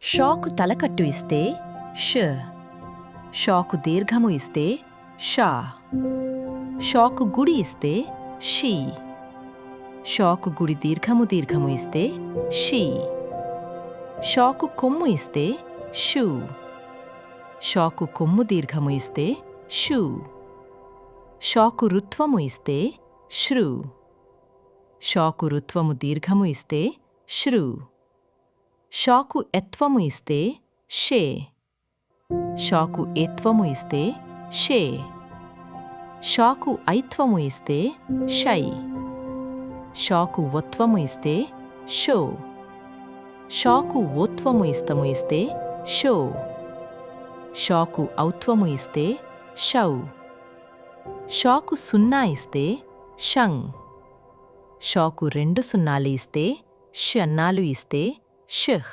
షాకు తలకట్టు ఇస్తే ష, షాకు దీర్ఘము ఇస్తే షా, షాకు గుడి ఇస్తే షీ, షాకు గుడి దీర్ఘము ఇస్తే షీ, షాకు కొమ్ము ఇస్తే షూ, షాకు కొమ్ము దీర్ఘము ఇస్తే షూ, షాకు రుత్వము ఇస్తే శ్రు, షాకు రుత్వము దీర్ఘము ఇస్తే శ్రు, షాకు ఎత్వము ఇస్తే షే, షాకు ఏత్వము ఇస్తే షే, షాకు ఐత్వము ఇస్తే షై, షాకు ఒత్వము ఇస్తే షో, షాకు ఓత్వము ఇస్తే షో, షాకు ఔత్వము ఇస్తే షౌ, షాకు సున్నా ఇస్తే షం, షాకు రెండు సున్నాలు ఇస్తే షన్నాలు ఇస్తే షహ్.